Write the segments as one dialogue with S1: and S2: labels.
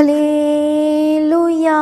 S1: Hallelujah.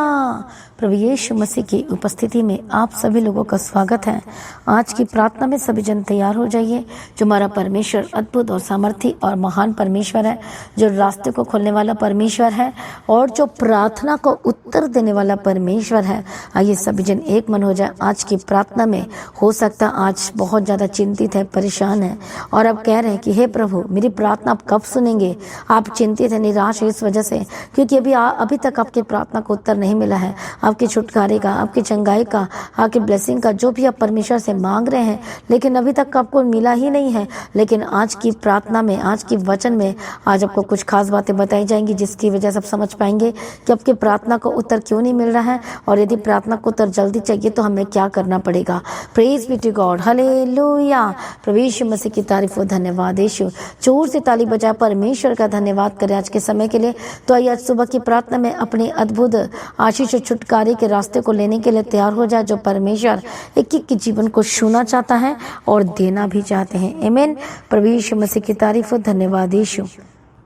S1: प्रभु यीशु मसीह की उपस्थिति में आप सभी लोगों का स्वागत है। आज की प्रार्थना में सभी जन तैयार हो जाइए। जो हमारा परमेश्वर अद्भुत और सामर्थी और महान परमेश्वर है, जो रास्ते को खोलने वाला परमेश्वर है और जो प्रार्थना को उत्तर देने वाला परमेश्वर है। आइए सभी जन एक मन हो जाए आज की प्रार्थना में। हो सकता आज बहुत ज़्यादा चिंतित है, परेशान है और अब कह रहे हैं कि हे प्रभु, मेरी प्रार्थना आप कब सुनेंगे। आप चिंतित है, निराश है इस वजह से क्योंकि अभी तक आपकी प्रार्थना को उत्तर नहीं मिला है। आपके छुटकारे का, आपकी चंगाई का, आपकी ब्लेसिंग का, जो भी आप परमेश्वर से मांग रहे हैं, लेकिन अभी तक आपको मिला ही नहीं है। लेकिन आज की प्रार्थना में, आज की वचन में आज आपको कुछ खास बातें बताई जाएंगी जिसकी वजह से आप समझ पाएंगे कि आपकी प्रार्थना को उत्तर क्यों नहीं मिल रहा है और यदि प्रार्थना को उत्तर जल्दी चाहिए तो हमें क्या करना पड़ेगा। Praise be to God, hallelujah. प्रभु यीशु मसीह की तारीफ हो, धन्यवाद यीशु। जोर से ताली बजा परमेश्वर का धन्यवाद करें आज के समय के लिए। तो आइए आज सुबह की प्रार्थना में अपने अद्भुत आशीष और छुटकारे के रास्ते को लेने के लिए तैयार हो जाए, जो परमेश्वर एक एक के जीवन को छूना चाहता है और देना भी चाहते हैं। आमीन। प्रभु यीशु मसीह की तारीफ हो, धन्यवाद यीशु।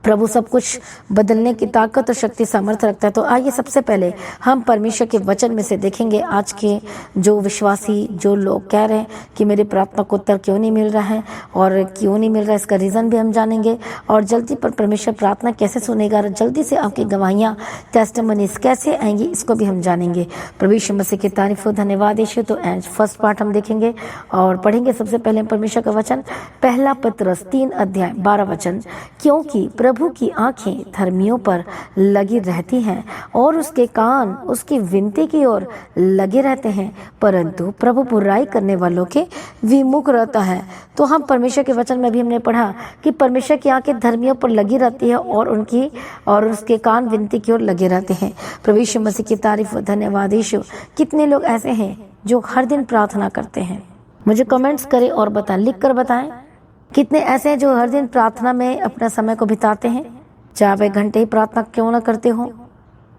S1: प्रभु सब कुछ बदलने की ताकत और शक्ति सामर्थ्य रखता है। तो आइए सबसे पहले हम परमेश्वर के वचन में से देखेंगे आज के जो विश्वासी, जो लोग कह रहे हैं कि मेरी प्रार्थना को उत्तर क्यों नहीं मिल रहा है और क्यों नहीं मिल रहा है, इसका रीज़न भी हम जानेंगे और जल्दी पर परमेश्वर प्रार्थना कैसे सुनेगा और जल्दी से आपकी गवाहियाँ, टेस्टिमनीज कैसे आएंगी, इसको भी हम जानेंगे। प्रभु यीशु मसीह की तारीफ हो, धन्यवाद यीशु। तो फर्स्ट पार्ट हम देखेंगे और पढ़ेंगे सबसे पहले परमेश्वर का वचन, पहला पत्रस 3 अध्याय 12 वचन। क्योंकि प्रभु की आंखें धर्मियों पर लगी रहती हैं और उसके कान उसकी विनती की ओर लगे रहते हैं, परंतु प्रभु बुराई करने वालों के विमुख रहता है। तो हम परमेश्वर के वचन में भी हमने पढ़ा कि परमेश्वर की आंखें धर्मियों पर लगी रहती है और उसके कान विनती की ओर लगे रहते हैं। प्रभु यीशु मसीह की तारीफ, धन्यवाद यीशु। कितने लोग ऐसे हैं जो हर दिन प्रार्थना करते हैं? मुझे कमेंट्स करें और बताएं, लिख कर बताएं। कितने ऐसे हैं जो हर दिन प्रार्थना में अपना समय को बिताते हैं, चाहे आप 1 घंटे ही प्रार्थना क्यों ना करते हो।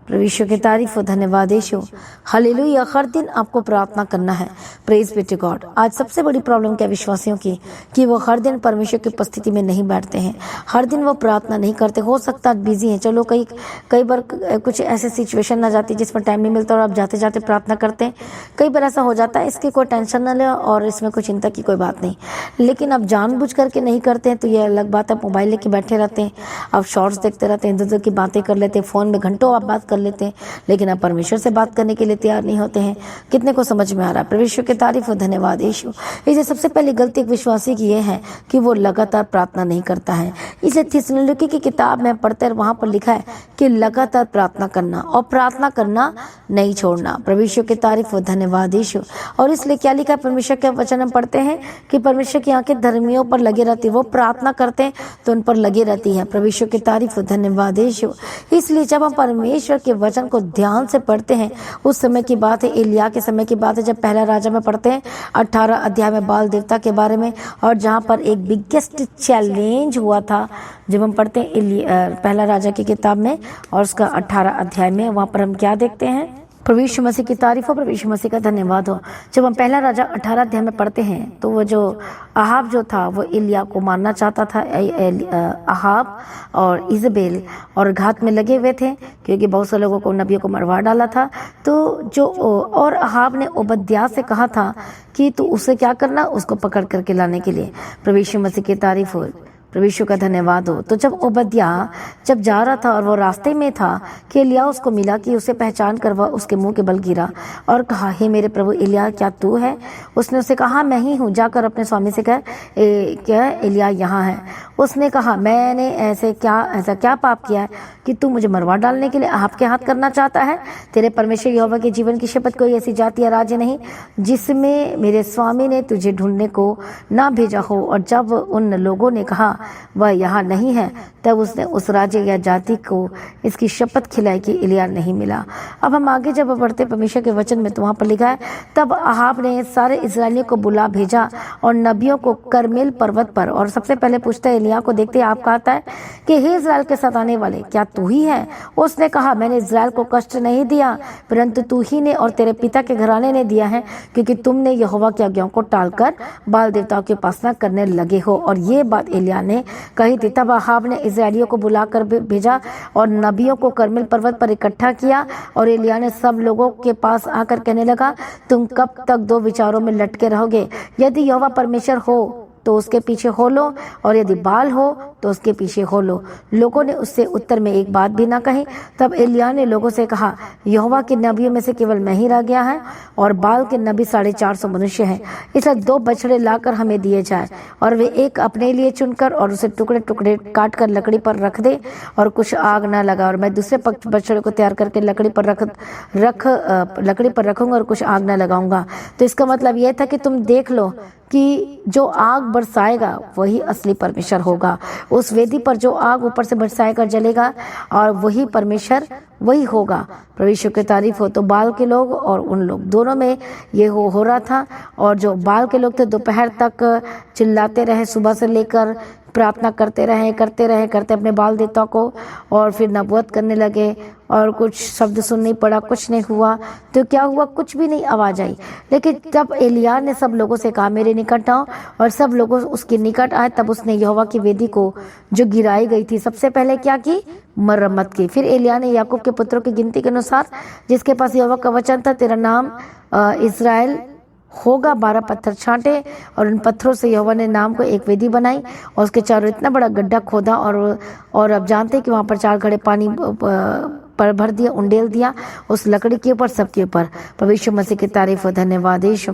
S1: प्रभु यीशु की तारीफ हो, धन्यवाद यीशु। हालेलुया। हर दिन आपको प्रार्थना करना है। Praise be to God. आज सबसे बड़ी प्रॉब्लम क्या विश्वासियों की कि वो हर दिन परमेश्वर की उपस्थिति में नहीं बैठते हैं, हर दिन वो प्रार्थना नहीं करते। हो सकता है बिजी हैं, चलो कई बार कुछ ऐसे सिचुएशन आ जाती है जिसमें टाइम नहीं मिलता और आप जाते जाते प्रार्थना करते हैं। कई बार ऐसा हो जाता है, इसकी कोई टेंशन न ले और इसमें कोई चिंता की कोई बात नहीं। लेकिन अब जानबूझ करके नहीं करते हैं तो ये अलग बात है। मोबाइल लेके बैठे रहते हैं, अब शॉर्ट्स देखते रहते हैं, इधर की बातें कर लेते हैं, फोन में घंटों आप बात लेते हैं, लेकिन आप परमेश्वर से बात करने के लिए तैयार नहीं होते हैं। कितने को समझ में आ रहा है? परमेश्वर की तारीफ हो, धन्यवाद यीशु। इसे सबसे पहली गलती एक विश्वासी की यह है कि वो लगातार प्रार्थना नहीं करता है। इसे थिस्सलुनीके की किताब में पढ़ते हैं, वहां पर लिखा है कि लगातार प्रार्थना करना और प्रार्थना करना नहीं छोड़ना। परमेश्वर की तारीफ हो, धन्यवाद यीशु। और इसलिए क्या लिखा है परमेश्वर के वचन हम पढ़ते हैं कि परमेश्वर की आंखें धर्मियों पर लगी रहती है, वो प्रार्थना करते हैं तो उन पर लगी रहती है। परमेश्वर की तारीफ हो, धन्यवाद यीशु। इसलिए जब हम परमेश्वर के वचन को ध्यान से पढ़ते हैं, उस समय की बात है, एलिया के समय की बात है, जब पहला राजा में पढ़ते हैं 18 अध्याय में बाल देवता के बारे में, और जहां पर एक बिगेस्ट चैलेंज हुआ था। जब हम पढ़ते हैं पहला राजा की किताब में और उसका 18 अध्याय में, वहां पर हम क्या देखते हैं? प्रभु यीशु मसीह की तारीफ हो, प्रभु यीशु मसीह का धन्यवाद हो। जब हम पहला राजा 18 अध्याय में पढ़ते हैं तो वो जो अहाब जो था वो एलिया को मारना चाहता था। अहाब और इजबेल और घात में लगे हुए थे क्योंकि बहुत से लोगों को, नबियों को मरवा डाला था। तो और अहाब ने ओबद्याह से कहा था कि तू उसे क्या करना, उसको पकड़ करके लाने के लिए। प्रभु यीशु मसीह की तारीफ हो, प्रभु यीशु का धन्यवाद हो। तो जब ओबद्याह जब जा रहा था और वो रास्ते में था कि एलिया उसको मिला, कि उसे पहचान कर वह उसके मुंह के बल गिरा और कहा, हे मेरे प्रभु एलिया, क्या तू है? उसने उसे कहा, मैं ही हूँ, जाकर अपने स्वामी से कह क्या एलिया यहाँ है। उसने कहा, मैंने ऐसा क्या पाप किया है कि तू मुझे मरवा डालने के लिए आपके हाथ करना चाहता है? तेरे परमेश्वर यहोवा के जीवन की शपथ, कोई ऐसी जाति या राज्य नहीं जिसमें मेरे स्वामी ने तुझे ढूंढने को ना भेजा हो। और जब उन लोगों ने कहा वह यहाँ नहीं है, तब उसने उस राज्य या जाति को इसकी शपथ खिलाई कि एलिया नहीं मिला। अब हम आगे जब पढ़ते परमेश्वर के वचन में तो वहां पर लिखा है, तब अहाब ने सारे इस्राएलियों को बुला भेजा और नबियों को करमेल पर्वत पर, और सबसे पहले पूछता है एलिया को, देखते आप कहता है कि हे इस्राएल के सताने वाले, क्या तू ही है? उसने कहा, मैंने इस्राएल को कष्ट नहीं दिया, परंतु तू ही ने और तेरे पिता के घराने ने दिया है, क्योंकि तुमने यहोवा की आज्ञाओं को टालकर बाल देवताओं की उपासना करने लगे हो। और ये बात एलिया ने कही थी। तब अहाब ने इजराइलियों को बुलाकर भेजा और नबियों को कर्मेल पर्वत पर इकट्ठा किया, और एलिय्याह ने सब लोगों के पास आकर कहने लगा, तुम कब तक दो विचारों में लटके रहोगे? यदि यहोवा परमेश्वर हो तो उसके पीछे हो लो, और यदि बाल हो तो उसके पीछे हो लो। लोगों ने उससे उत्तर में एक बात भी ना कही। तब एलिय्याह ने लोगों से कहा, यहोवा के नबियों में से केवल मैं ही रह गया है, और बाल के नबी 450 मनुष्य हैं। इसलिए 2 बछड़े लाकर हमें दिए जाए, और वे एक अपने लिए चुनकर और उसे टुकड़े टुकड़े काट कर लकड़ी पर रख दे, और कुछ आग ना लगा, और मैं दूसरे बछड़े को तैयार करके लकड़ी पर रखूंगा और कुछ आग ना लगाऊंगा। तो इसका मतलब यह था कि तुम देख लो कि जो आग बरसाएगा वही असली परमेश्वर होगा। उस वेदी पर जो आग ऊपर से बरसाएगा जलेगा, और वही परमेश्वर वही होगा। प्रभु यीशु की तारीफ हो। तो बाल के लोग और उन लोग दोनों में ये हो रहा था। और जो बाल के लोग थे दोपहर तक चिल्लाते रहे, सुबह से लेकर प्रार्थना करते रहे अपने बाल देवता को, और फिर नबूवत करने लगे, और कुछ शब्द सुन नहीं पड़ा, कुछ नहीं हुआ। तो क्या हुआ? कुछ भी नहीं आवाज आई। लेकिन तब एलिय्याह ने सब लोगों से कहा, मेरे निकट आओ, और सब लोग उसके निकट आए। तब उसने यहोवा की वेदी को जो गिराई गई थी सबसे पहले क्या की? मरम्मत की। फिर एलिय्याह ने याकूब के पुत्रों की गिनती के अनुसार, जिसके पास यहोवा का वचन था, तेरा नाम इस्राएल होगा, 12 पत्थर छांटे, और उन पत्थरों से यहोवा ने नाम को एक वेदी बनाई, और उसके चारों इतना बड़ा गड्ढा खोदा, और अब जानते कि वहां पर 4 घड़े पानी पर भर दिया, उंडेल दिया उस लकड़ी के ऊपर, सबके ऊपर। प्रभु यीशु मसीह की तारीफ हो, धन्यवाद यीशु।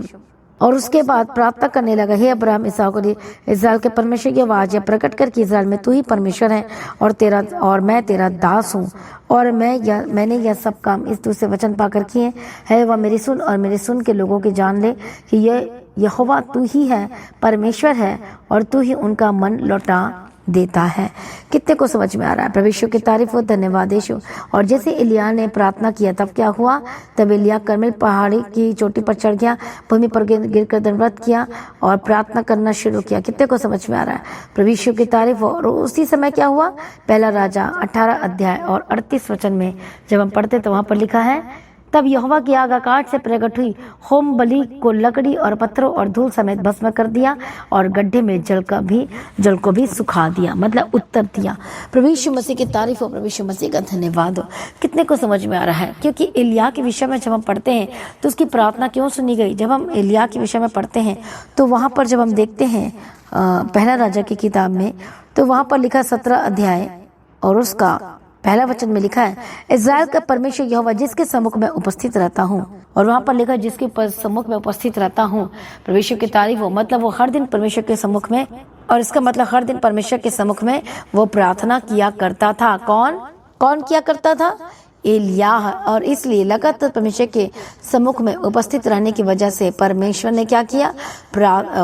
S1: और उसके बाद प्रार्थना करने लगा, हे अब्राहम, इसहाक और इस्राएल के परमेश्वर की आवाज यह प्रकट कर कि इस्राएल में तू ही परमेश्वर है, और मैं तेरा दास हूँ, और मैंने यह सब काम इस तुझसे वचन पाकर किए है। वह मेरी सुन, और मेरे सुन के लोगों की जान ले कि यहोवा तू ही है, परमेश्वर है, और तू ही उनका मन लौटा देता है। कितने को समझ में आ रहा है? प्रभु यीशु की तारीफ हो, धन्यवाद यीशु। और जैसे एलिय्याह ने प्रार्थना किया, तब क्या हुआ? तब एलिय्याह कर्मेल पहाड़ी की चोटी पर चढ़ गया, भूमि पर गिरकर दंडवत किया और प्रार्थना करना शुरू किया। कितने को समझ में आ रहा है? प्रभु यीशु की तारीफ हो। और उसी समय क्या हुआ? पहला राजा 18 अध्याय और 38 वचन में जब हम पढ़ते तो वहां पर लिखा है, तब यहोवा की आग आकाश से प्रकट हुई, होम बलि को लकड़ी और पत्थरों और धूल समेत भस्म कर दिया, और गड्ढे में जल को भी सुखा दिया, मतलब उत्तर दिया। प्रभु यीशु मसीह की तारीफ हो, प्रभु यीशु मसीह का धन्यवाद हो। कितने को समझ में आ रहा है? क्योंकि एलिय्याह के विषय में जब हम पढ़ते हैं तो उसकी प्रार्थना क्यों सुनी गई? जब हम एलिय्याह के विषय में पढ़ते हैं तो वहां पर जब हम देखते हैं पहला राजा की किताब में, तो वहां पर लिखा 17 अध्याय और उसका पहला वचन में लिखा है, इस्राएल का परमेश्वर यहोवा जिसके सम्मुख में उपस्थित रहता हूँ। और वहां पर लिखा, जिसके सम्मुख में उपस्थित रहता हूँ। परमेश्वर की तारीफ हो, मतलब वो हर दिन परमेश्वर के सम्मुख में, और इसका मतलब हर दिन परमेश्वर के सम्मुख में वो प्रार्थना किया करता था। कौन किया करता था? एलिय्याह। और इसलिए लगातार परमेश्वर के सम्मुख में उपस्थित रहने की वजह से परमेश्वर ने क्या किया?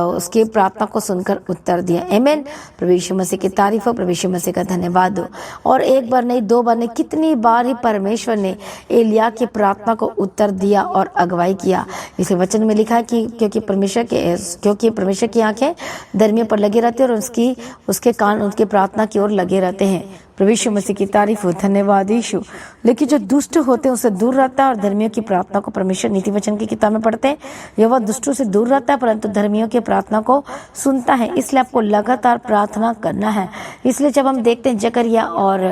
S1: उसकी प्रार्थना को सुनकर उत्तर दिया। आमीन। प्रभु यीशु मसीह की तारीफ हो, प्रभु यीशु मसीह का धन्यवाद हो। और एक बार नहीं, 2 बार नहीं, कितनी बार ही परमेश्वर ने एलिय्याह की प्रार्थना को उत्तर दिया और अगुवाई किया। इस वचन में लिखा है कि क्योंकि परमेश्वर की आंखें धर्मियों पर लगी रहती है, और उसके कान उनकी प्रार्थना की ओर लगे रहते हैं। प्रभु यीशु मसीह की तारीफ हो, धन्यवाद यीशु। लेकिन जो दुष्ट होते हैं उससे दूर रहता है, और धर्मियों की प्रार्थना को परमेश्वर नीति वचन की किताब में पढ़ते हैं, यहोवा दुष्टों से दूर रहता है परंतु धर्मियों की प्रार्थना को सुनता है। इसलिए आपको लगातार प्रार्थना करना है। इसलिए जब हम देखते हैं जकरिया और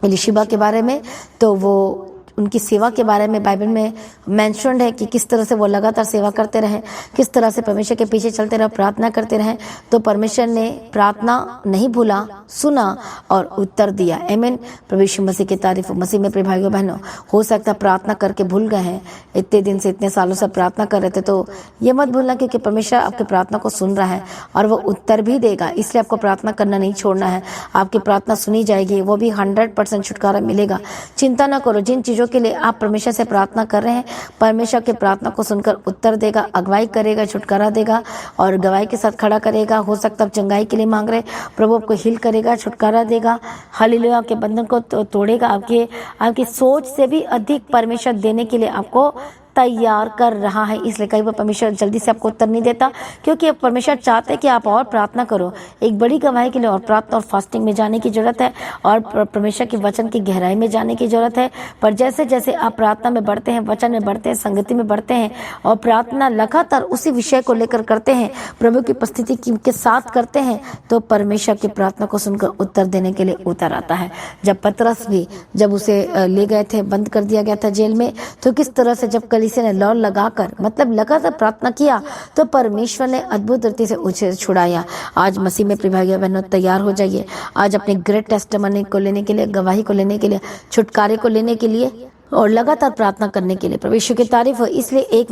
S1: एलीशिबा के बारे में, तो वो उनकी सेवा के बारे में बाइबल में मेंशन्ड है कि किस तरह से वो लगातार सेवा करते रहे, किस तरह से परमेश्वर के पीछे चलते रहे, प्रार्थना करते रहे। तो परमेश्वर ने प्रार्थना नहीं भूला, सुना और उत्तर दिया। आमीन। प्रभु यीशु मसीह की तारीफ हो। मसीह में प्रिय भाइयों बहनों, हो सकता है प्रार्थना करके भूल गए हैं, इतने दिन से इतने सालों से प्रार्थना कर रहे थे, तो ये मत भूलना क्योंकि परमेश्वर आपकी प्रार्थना को सुन रहा है और वो उत्तर भी देगा। इसलिए आपको प्रार्थना करना नहीं छोड़ना है। आपकी प्रार्थना सुनी जाएगी, वो भी 100% छुटकारा मिलेगा। चिंता ना करो। जिन चीजों के लिए आप परमेश्वर से प्रार्थना कर रहे हैं, परमेश्वर की प्रार्थना को सुनकर उत्तर देगा, अगुवाई करेगा, छुटकारा देगा और गवाही के साथ खड़ा करेगा। हो सकता है चंगाई के लिए मांग रहे, प्रभु आपको हील करेगा, छुटकारा देगा। हालेलुया। आपके बंधन को तोड़ेगा। आपकी सोच से भी अधिक परमेश्वर देने के लिए आपको तैयार कर रहा है। इसलिए कई बार परमेश्वर जल्दी से आपको उत्तर नहीं देता, क्योंकि अब परमेश्वर चाहते हैं कि आप और प्रार्थना करो। एक बड़ी गवाही के लिए और प्रार्थना और फास्टिंग में जाने की जरूरत है, और परमेश्वर के वचन की गहराई में जाने की जरूरत है। पर जैसे जैसे आप प्रार्थना में बढ़ते हैं, वचन में बढ़ते हैं, संगति में बढ़ते हैं और प्रार्थना लगातार उसी विषय को लेकर करते हैं, प्रभु की उपस्थिति के साथ करते हैं, तो परमेश्वर की प्रार्थना को सुनकर उत्तर देने के लिए उतर आता है। जब पतरस भी जब उसे ले गए थे, बंद कर दिया गया था जेल में, तो किस तरह से जब कलीसिया ने लौ लगाकर मतलब लगातार प्रार्थना किया, तो परमेश्वर ने अद्भुत रीति से उसे छुड़ाया। आज मसीह में प्रिय भाइयों बहनों, तैयार हो जाइए आज अपने ग्रेट टेस्टिमनी को लेने के लिए, गवाही को लेने के लिए, छुटकारे को लेने के लिए और लगातार प्रार्थना करने के लिए। परमेश्वर की तारीफ हो। इसलिए एक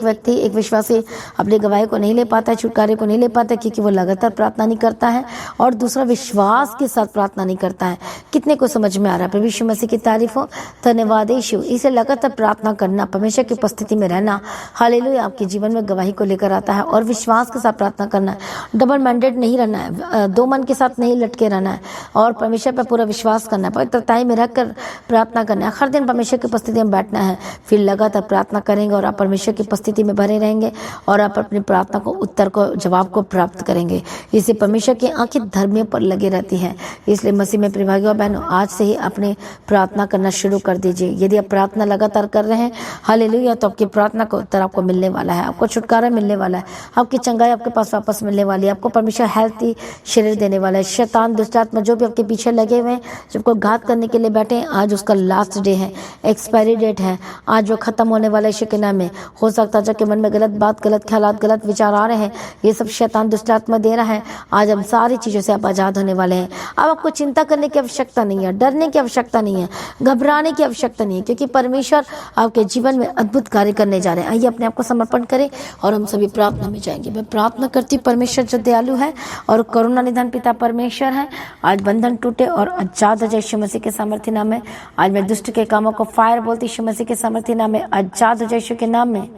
S1: व्यक्ति एक विश्वासी अपनी गवाही को नहीं ले पाता है, छुटकारे को नहीं ले पाता है, क्योंकि वो लगातार प्रार्थना नहीं करता है, और दूसरा विश्वास के साथ प्रार्थना नहीं करता है। कितने को समझ में आ रहा है? प्रभु यीशु मसीह की तारीफ हो। धन्यवाद यीशु। इसे लगातार प्रार्थना करना, परमेश्वर की उपस्थिति में रहना, हालेलुया, आपके जीवन में गवाही को लेकर आता है। और विश्वास के साथ प्रार्थना करना है, डबल माइंडेड नहीं रहना है, दो मन के साथ नहीं लटके रहना है, और परमेश्वर पर पूरा विश्वास करना है, पवित्रता में रहकर प्रार्थना करना है। हर दिन परमेश्वर की उपस्थिति में बैठना है, फिर लगातार प्रार्थना करेंगे और परमेश्वर की उपस्थिति में भरे रहेंगे, और आप अपनी प्रार्थना को, उत्तर को, जवाब को प्राप्त करेंगे। इसे परमेश्वर की आंखें धर्मियों पर लगी रहती हैं। इसलिए मसीह में प्रिय भाइयों बहनों, आज से ही अपने प्रार्थना करना शुरू कर दीजिए। यदि आप प्रार्थना लगातार कर रहे हैं, हालेलुया, तो आपकी प्रार्थना का उत्तर आपको मिलने वाला है, आपको छुटकारा मिलने वाला है, आपकी चंगाई आपके पास वापस मिलने वाली है, आपको परमेश्वर हेल्थी शरीर देने वाला है। शैतान, दुष्ट आत्मा जो भी आपके पीछे लगे हुए हैं, जिनको घात करने के लिए बैठे हैं, आज उसका लास्ट डे है, एक्सपायरी डेट है, आज वो खत्म होने वाला है। यीशु के नाम में हो सकता है जबकि मन में गलत बात, गलत ख्यालात, गलत विचार आ रहे हैं, ये सब शैतान दुष्ट आत्मा दे रहा है। आज हम सारी चीजों से आप आजाद होने वाले हैं। अब आपको चिंता करने की आवश्यकता नहीं है, डरने की आवश्यकता नहीं है, घबराने की आवश्यकता नहीं है, क्योंकि परमेश्वर आपके जीवन में अद्भुत कार्य करने जा रहे हैं। आइए अपने आप को समर्पण करें और हम सभी प्रार्थना में जाएंगे। मैं प्रार्थना करती हूँ, परमेश्वर जो दयालु है और करुणा निधान पिता परमेश्वर है, आज बंधन टूटे और आजाद हो जाए यीशु मसीह के सामर्थ्य नाम में। आज मैं दुष्ट के कामों को फायर बोलती यीशु मसीह के सामर्थ्य नाम में, आजाद हो जाए यीशु के नाम में।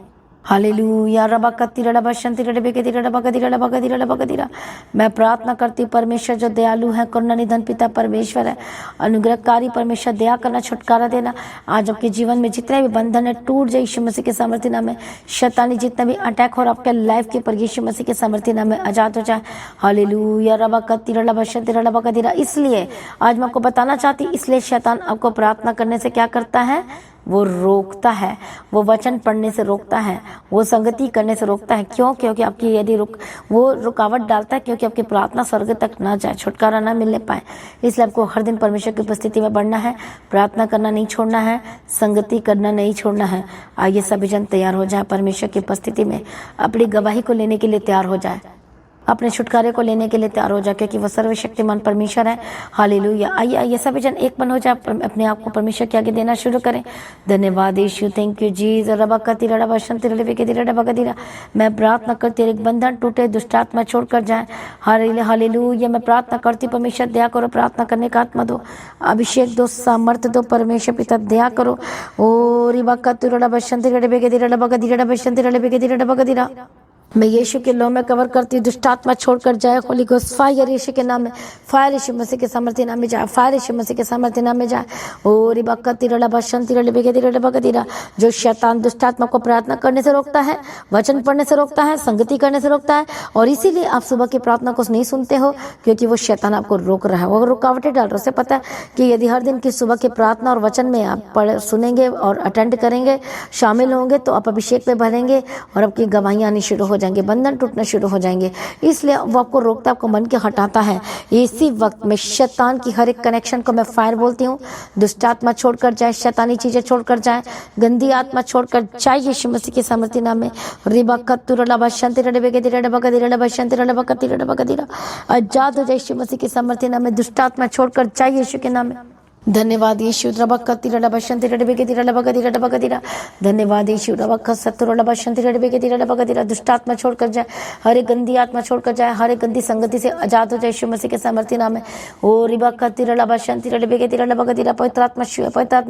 S1: हालेलुया। रबा कत्ती रबा शंति रबे के रबा कदीरा। मैं प्रार्थना करती हूँ, परमेश्वर जो दयालु है, करुणा निधन पिता परमेश्वर है, अनुग्रहकारी परमेश्वर, दया करना, छुटकारा देना। आज आपके जीवन में जितने भी बंधन है टूट जाए यीशु मसीह के सामर्थ्य नाम में। शैतानी जितना भी अटैक हो रहा आपके लाइफ के ऊपर, यीशु मसीह के सामर्थ्य नाम में आजाद हो जाए। हालेलुया। रबा कत्ती रबा शंति रबा कदीरा। इसलिए आज मैं आपको बताना चाहती, इसलिए शैतान आपको प्रार्थना करने से क्या करता है? वो रोकता है, वो वचन पढ़ने से रोकता है, वो संगति करने से रोकता है। क्यों? क्योंकि आपकी यदि वो रुकावट डालता है, क्योंकि आपकी प्रार्थना स्वर्ग तक ना जाए, छुटकारा ना मिलने पाए। इसलिए आपको हर दिन परमेश्वर की उपस्थिति में बढ़ना है, प्रार्थना करना नहीं छोड़ना है, संगति करना नहीं छोड़ना है। आइए सभी जन तैयार हो जाए, परमेश्वर की उपस्थिति में अपनी गवाही को लेने के लिए तैयार हो जाए, अपने छुटकारे को लेने के लिए तैयार हो जाए, क्योंकि वह सर्वशक्तिमान परमेश्वर है। हालेलुया। आइए सभी जन एक मन हो जाए, अपने आप को परमेश्वर के आगे देना शुरू करें। धन्यवाद यीशु, थैंक यू जीसस। रबा कती रबा शंति रबे के रबा कदीरा। मैं प्रार्थना करती हूँ, एक बंधन टूटे, दुष्ट आत्मा छोड़कर जाए। हालेलुया। मैं प्रार्थना करती हूँ, परमेश्वर दया करो, प्रार्थना करने का आत्मा दो, अभिषेक दो, सामर्थ्य दो, परमेश्वर पिता दया करो। ओ रिबा कती रबा शंति रबे के रबा कदीरा शंति रबे के रबा कदीरा। मैं यीशु के लो में कवर करती हूँ, दुष्ट आत्मा छोड़कर जाए। होली गोस्ट फायर यीशु के नाम में, फायर यीशु मसीह के सामर्थ्य नाम में जाए, फायर यीशु मसीह के सामर्थ्य नाम में जाए। ओ रिबा कती रबा शंति रबे के रबा कदीरा। जो शैतान दुष्ट आत्मा को प्रार्थना करने से रोकता है, वचन पढ़ने से रोकता है, संगति करने से रोकता है, और इसीलिए आप सुबह की प्रार्थना को नहीं सुनते हो, क्योंकि वो शैतान आपको रोक रहा है, वो रुकावटें डाल रहा है। उसे पता है कि यदि हर दिन की सुबह की प्रार्थना और वचन में आप सुनेंगे और अटेंड करेंगे, शामिल होंगे, तो आप अभिषेक में भरेंगे और आपकी गवाहियां आनी शुरू हो जाएंगे, बंधन टूटना शुरू हो जाएंगे। इसलिए वो आपको रोकता है, आपको मन के हटाता है। इसी वक्त में शैतान की हर एक कनेक्शन को मैं फायर बोलती हूँ। दुष्ट आत्मा छोड़कर जाए, शैतानी चीजें छोड़कर जाए, गंदी आत्मा छोड़कर जाए यीशु मसीह के सामर्थ्य नाम में। रिबा कत्तु रबा शंति रबे के रबा कदीरा रबा शंति रबा कती रबा कदीरा। आजाद हो जाए यीशु मसीह के सामर्थ्य नाम में। दुष्ट आत्मा छोड़कर जाए यीशु के नाम में। धन्यवाद यीशु। रबा कती रबा शंति रबे के रबा कदीरा रबा कदीरा। धन्यवाद यीशु। रबा कत्तु रबा शंति रबे के रबा कदीरा। दुष्ट आत्मा छोड़कर जाए, हर एक गंदी आत्मा छोड़कर जाए, हर एक गंदी संगति से आजाद हो जाए यीशु मसीह के सामर्थ्य नाम में। ओ रिबा कती रबा शंति रबे के रबा कदीरा। पवित्र आत्मा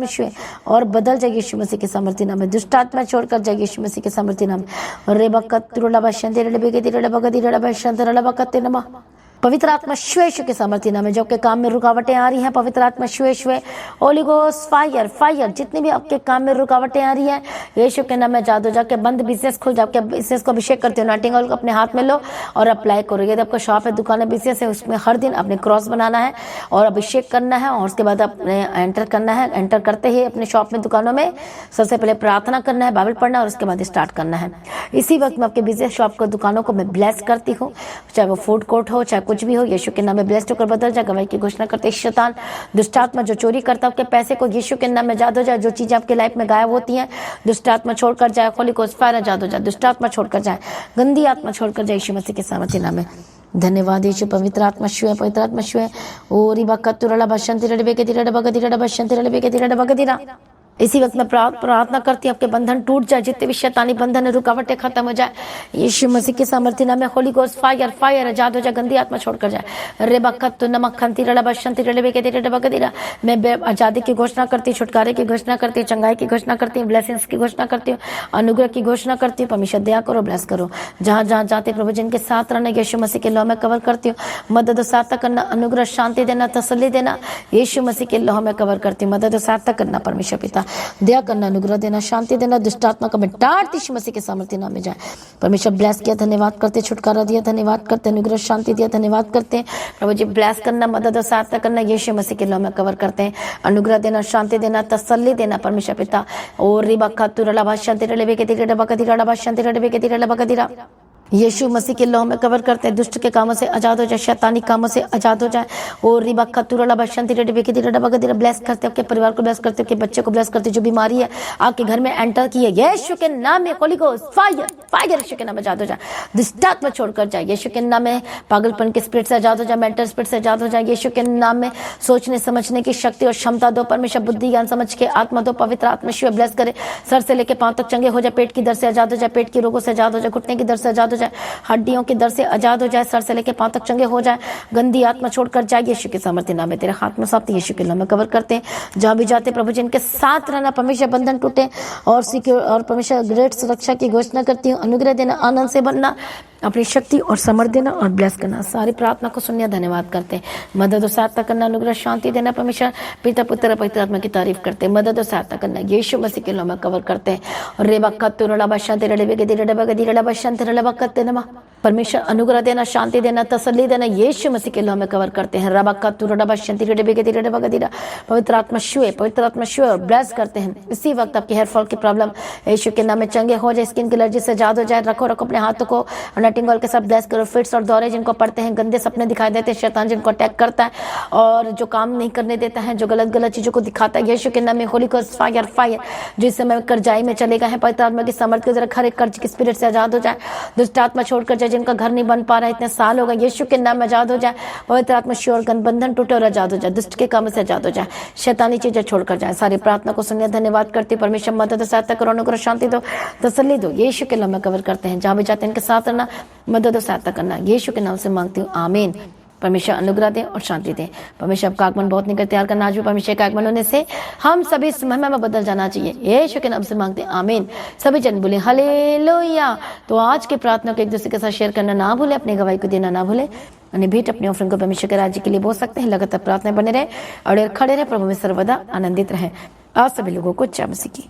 S1: छुए और बदल जाए यीशु मसीह के सामर्थ्य नाम में। दुष्ट आत्मा छोड़कर जाए यीशु मसीह के सामर्थ्य नाम में। रिबा कत्तु रबा शंति रबे के रबा कदीरा रबा शंति रबा कते नमा। पवित्र आत्मा श्वे के सामर्थ्य नाम है। जो आपके काम में रुकावटें आ रही हैं, पवित्र आत्मा श्वे होली गोस्ट फायर फायर, जितनी भी आपके काम में रुकावटें आ रही है यीशु के नाम में जादू जाके बंद बिजनेस खुल जाओ। आपके बिजनेस को अभिषेक करते हो, नाइटिंग ऑयल को अपने हाथ में लो और अप्लाई करो। यदि आपका शॉप है, दुकान है, बिजनेस है, उसमें हर दिन अपने क्रॉस बनाना है और अभिषेक करना है और उसके बाद अपने एंटर करना है। एंटर करते ही अपने शॉप में, दुकानों में सबसे पहले प्रार्थना करना है, बाइबल पढ़ना है और उसके बाद स्टार्ट करना है। इसी वक्त में आपके बिजनेस शॉप को, दुकानों को मैं ब्लेस करती हूँ, चाहे वो फूड कोर्ट हो, चाहे कुछ भी हो, यीशु के नाम में ब्लेस्ड होकर बदल जाए। गवाही की घोषणा करते शैतान दुष्टात्मा जो चोरी करता है आपके पैसे को, यीशु के नाम में आजाद हो जाए। जो चीजें आपके लाइफ में गायब होती हैं, दुष्टात्मा छोड़कर जाए। होली गोस्ट फायर आजाद हो जाए, दुष्टात्मा छोड़कर जाए, गंदी आत्मा छोड़कर जाए यीशु मसीह के सामर्थ्य नाम में। धन्यवाद यीशु। पवित्र आत्मा शिव, पवित्र आत्मा शिव। ओ रिबा कत्तुरला बशंति रडबे के तिरड बगति रड बशंति रडबे के तिरड बगतिरा। इसी वक्त मैं प्रार्थना करती हूँ आपके बंधन टूट जाए, जितने भी शैतानी बंधन है, रुकावटें खत्म हो जाए यीशु मसीह के सामर्थ्य नाम में। होली गोस्ट फायर फायर आजाद हो जाए, गंदी आत्मा छोड़कर जाए। रे बखत नमक खंती रड़ा बशंती रड़बे के तेरे बगदिरा। मैं आजादी की घोषणा करती हूँ, छुटकारे की घोषणा करती हूँ, चंगाई की घोषणा करती हूँ, ब्लेसिंग्स की घोषणा करती हूँ, अनुग्रह की घोषणा करती हूँ। परमेश्वर दया करो, ब्लेस करो। जहाँ जहाँ जाते प्रभु जिनके साथ रहना, यीशु मसीह के लौ में कवर करती हूँ। मदद और सहायता करना, अनुग्रह, शांति देना, तसल्ली देना, यीशु मसीह के लौ में कवर करती हूँ। मदद और सहायता करना परमेश्वर पिता, दया करना, अनुग्रह देना, शांति देना, दुष्टात्मा का मैं टाड़ती यीशु मसीह के सामर्थ्य नाम में जाए। परमेश्वर ब्लेस किया, धन्यवाद करते, छुटकारा दिया, धन्यवाद करते, अनुग्रह शांति दिया, धन्यवाद करते हैं प्रभु जी। ब्लेस करना, मदद और सहायता करना, यीशु मसीह के नाम में कवर करते हैं। अनुग्रह देना, शांति देना, तसल्ली देना परमेश्वर पिता। और रिबा खातुरला भाषा तेरे लेवे के तेरे डबा कदिरा भाषा तेरे लेवे के तेरे डबा कदिरा। यीशु मसीह के लौ में कवर करते हैं। दुष्ट के कामों से आजाद हो जाए, शैतानी कामों से आजाद हो जाए। और रिबा खतुरला बशंती रेडबे की तेरे डबा कदिरा। ब्लेस करते हैं, आपके परिवार को ब्लेस करते हैं, आपके बच्चे को ब्लेस करते हैं। जो बीमारी है आपके घर में एंटर की है, यीशु के नाम में होली गोस्ट फायर फायर यीशु के नाम में आजाद हो जाए, दुष्टात्मा छोड़कर जाए। यीशु के नाम में पागलपन के स्पिरिट से आजाद हो जाए, मेंटल स्पिरिट से आजाद हो जाए। यीशु के नाम में सोचने समझने की शक्ति और क्षमता दो परमेश्वर, बुद्धि ज्ञान समझ के आत्मा दो। पवित्र आत्मा शिव ब्लेस करे, सर से लेके पांव तक चंगे हो जाए, पेट की दर से आजाद हो जाए, पेट के रोगों से आजाद हो जाए, घुटने की दर से आजाद हो जाए, हड्डियों की दर से आजाद हो जाए, सर से लेके पांव तक चंगे हो जाए, गंदी आत्मा छोड़कर जाए यीशु के सामर्थ्य नाम में। तेरे हाथ में सब यीशु के नाम में कवर करते हैं। जहां भी जाते प्रभु जी इनके साथ रहना, परमेश्वर बंधन टूटे और सिक्योर, और परमेश्वर ग्रेट सुरक्षा की घोषणा करती हूँ। अनुग्रह देना, आनंद से बनना, अपनी शक्ति और समर्थ देना और ब्लेस करना। सारी प्रार्थना को सुनिए, धन्यवाद करते हैं। मदद और सहायता करना, अनुग्रह शांति देना परमेश्वर पिता पुत्र पवित्र आत्मा की तारीफ करते हैं। मदद और सहायता करना, यीशु मसीह के नाम में कवर करते हैं। और रेबा कत्तुरला बशंती रडबे के तेरे डबा कदिरा बशंती रडबा कत्ते नमा। परमेश्वर अनुग्रह देना, शांति देना, तसल्ली देना, यीशु मसीह के नाम में कवर करते हैं। रबा कत्तुरला बशंती रडबे के तेरे डबा कदिरा। पवित्र आत्मा शिव, पवित्र आत्मा शिव और ब्लेस करते हैं। इसी वक्त आपके हेयर फॉल की प्रॉब्लम यीशु के नाम में चंगे हो जाए, स्किन की एलर्जी से आजाद हो जाए। रखो अपने हाथों को नटिंग ऑयल के साथ ब्लेस करो। फिट्स और दौरे जिनको पड़ते हैं, गंदे सपने दिखाई देते हैं, शैतान जिनको अटैक करता है और जो काम नहीं करने देता है, जो गलत गलत चीजों को दिखाता है, यीशु के नाम में होली गोस्ट फायर फायर। जो इस समय कर्जाई में चले गए हैं, पवित्र आत्मा की समर्थ के जरा हर एक कर्ज की स्पिरिट से आजाद हो जाए, दुष्ट आत्मा छोड़कर जाए। जिनका घर नहीं बन पा रहा है, इतने साल हो गए, यीशु के नाम में आजाद हो जाए। पवित्र आत्मा श्योर बंधन टूटे और आजाद हो जाए, दुष्ट के काम से आजाद हो जाए, शैतानी चीजें छोड़कर जाए। सारी प्रार्थना को सुनिए, धन्यवाद करती हूँ। परमेश्वर मदद सहायता करो, अनुग्रह शांति दो, तसल्ली दो, यीशु के नाम में कवर करते हैं। जहां भी जाते हैं इनके साथ रहना, मदद और सहायता करना, यीशु के नाम से मांगती हूँ, आमीन। परमेश्वर अनुग्रह दे और शांति दे। परमेश्वर आपका आगमन बहुत निकट तैयार करना। आज भी परमेश्वर का आगमन होने से हम सभी इस महिमा में बदल जाना चाहिए, यीशु के नाम से मांगते हैं, आमीन। सभी जन बोले हालेलुया। तो आज के प्रार्थना को एक दूसरे के साथ शेयर करना ना भूले, अपनी गवाही को देना ना भूले, भेंट अपने ऑफरिंग को परमेश्वर के राज्य के लिए बोल सकते हैं। लगातार प्रार्थना बने रहे और खड़े रहे, प्रभु में सर्वदा आनंदित रहे। आप सभी लोगों को जय मसीह की।